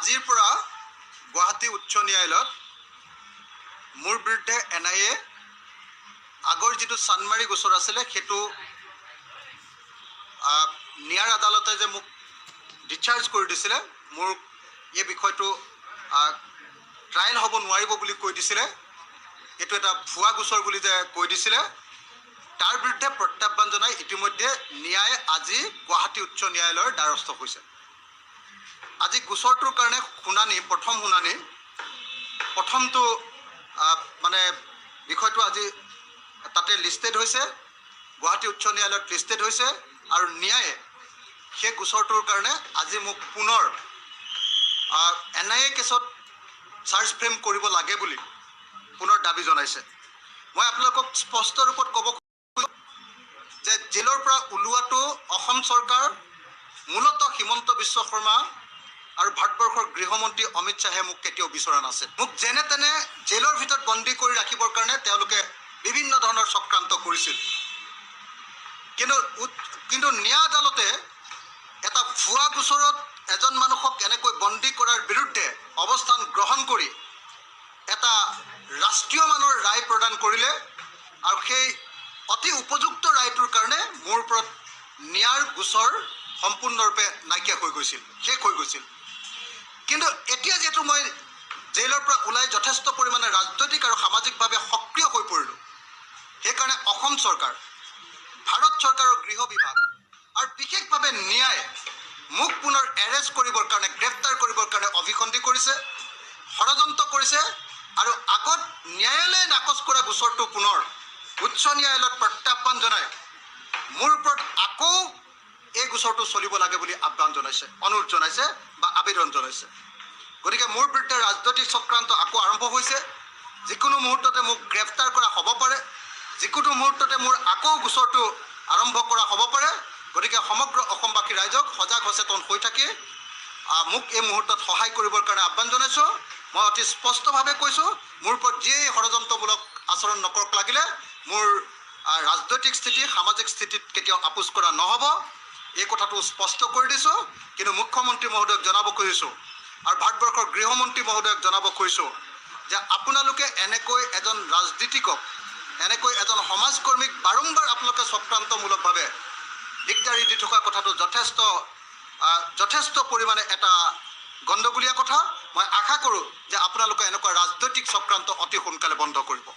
আজিৰ পৰা গুৱাহাটী উচ্চ ন্যায়ালয়ত মোৰ বিৰুদ্ধে NIA আগৰ যিটো চানমাৰী গোচৰ আছিলে সেইটো নিয়াৰ আদালতে যে মোক ডিচাৰ্জ কৰি দিছিলে, মোৰ এই বিষয়টো ট্ৰায়েল হ'ব নোৱাৰিব বুলি কৈ দিছিলে, এইটো এটা ভুৱা গোচৰ বুলি যে কৈ দিছিলে, তাৰ বিৰুদ্ধে প্ৰত্যাহ্বান জনাই ইতিমধ্যে ন্যায় আজি গুৱাহাটী উচ্চ ন্যায়ালয়ৰ দ্বাৰস্থ হৈছে। আজি গোচৰটোৰ কাৰণে শুনানি, প্ৰথমটো মানে বিষয়টো আজি তাতে লিষ্টেড হৈছে, গুৱাহাটী উচ্চ ন্যায়ালয়ত লিষ্টেড হৈছে, আৰু ন্যায়ে সেই গোচৰটোৰ কাৰণে আজি মোক পুনৰ NIA কেছত চাৰ্জ ফ্ৰেম কৰিব লাগে বুলি পুনৰ দাবী জনাইছে। মই আপোনালোকক স্পষ্ট ৰূপত ক'ব খুজিছোঁ যে জেলৰ পৰা ওলোৱাটো অসম চৰকাৰ, মূলতঃ হিমন্ত বিশ্ব শৰ্মা আৰু ভাৰতবৰ্ষৰ গৃহমন্ত্ৰী অমিত শ্বাহে মোক কেতিয়াও বিচৰা নাছিল। মোক যেনে তেনে জেলৰ ভিতৰত বন্দী কৰি ৰাখিবৰ কাৰণে তেওঁলোকে বিভিন্ন ধৰণৰ চক্ৰান্ত কৰিছিল। কিন্তু ন্যায় আদালতে এটা ভুৱা গোচৰত এজন মানুহক এনেকৈ বন্দী কৰাৰ বিৰুদ্ধে অৱস্থান গ্ৰহণ কৰি এটা ৰাষ্ট্ৰীয় মানৰ ৰায় প্ৰদান কৰিলে, আৰু সেই অতি উপযুক্ত ৰায়টোৰ কাৰণে মোৰ ওপৰত ন্যায়ৰ গোচৰ সম্পূৰ্ণৰূপে নাইকিয়া হৈ গৈছিল, শেষ হৈ গৈছিল। কিন্তু এতিয়া যিহেতু মই জেলৰ পৰা ওলাই যথেষ্ট পৰিমাণে ৰাজনৈতিক আৰু সামাজিকভাৱে সক্ৰিয় হৈ পৰিলোঁ, সেইকাৰণে অসম চৰকাৰ, ভাৰত চৰকাৰৰ গৃহ বিভাগ আৰু বিশেষভাৱে ন্যায় মোক পুনৰ এৰেষ্ট কৰিবৰ কাৰণে, গ্ৰেপ্তাৰ কৰিবৰ কাৰণে অভিসন্ধি কৰিছে, ষড়যন্ত্ৰ কৰিছে, আৰু আগত ন্যায়ালয়ে নাকচ কৰা গোচৰটো পুনৰ উচ্চ ন্যায়ালয়ত প্ৰত্যাহ্বান জনাই মোৰ ওপৰত আকৌ এই গোচৰটো চলিব লাগে বুলি আহ্বান জনাইছে, অনুৰোধ জনাইছে বা আবেদন জনাইছে। গতিকে মোৰ বিৰুদ্ধে ৰাজনৈতিক চক্ৰান্ত আকৌ আৰম্ভ হৈছে। যিকোনো মুহূৰ্ততে মোক গ্ৰেপ্তাৰ কৰা হ'ব পাৰে, যিকোনো মুহূৰ্ততে মোৰ আকৌ গোচৰটো আৰম্ভ কৰা হ'ব পাৰে। গতিকে সমগ্ৰ অসমবাসী ৰাইজক সজাগ সচেতন হৈ থাকি মোক এই মুহূৰ্তত সহায় কৰিবৰ কাৰণে আহ্বান জনাইছোঁ। মই অতি স্পষ্টভাৱে কৈছোঁ, মোৰ ওপৰত যিয়েই ষড়যন্ত্ৰমূলক আচৰণ নকৰক লাগিলে মোৰ ৰাজনৈতিক স্থিতি, সামাজিক স্থিতিত কেতিয়াও আপোচ কৰা নহ'ব, এই কথাটো স্পষ্ট কৰি দিছোঁ। কিন্তু মুখ্যমন্ত্ৰী মহোদয়ক জনাব খুজিছোঁ আৰু ভাৰতবৰ্ষৰ গৃহমন্ত্ৰী মহোদয়ক জনাব খুজিছোঁ যে আপোনালোকে এনেকৈ এজন ৰাজনীতিকক, এনেকৈ এজন সমাজকৰ্মীক বাৰম্বাৰ আপোনালোকে চক্ৰান্তমূলকভাৱে দিগদাৰি দি থকা কথাটো যথেষ্ট পৰিমাণে এটা গণ্ডগোলীয়া কথা। মই আশা কৰোঁ যে আপোনালোকে এনেকুৱা ৰাজনৈতিক চক্ৰান্ত অতি সোনকালে বন্ধ কৰিব।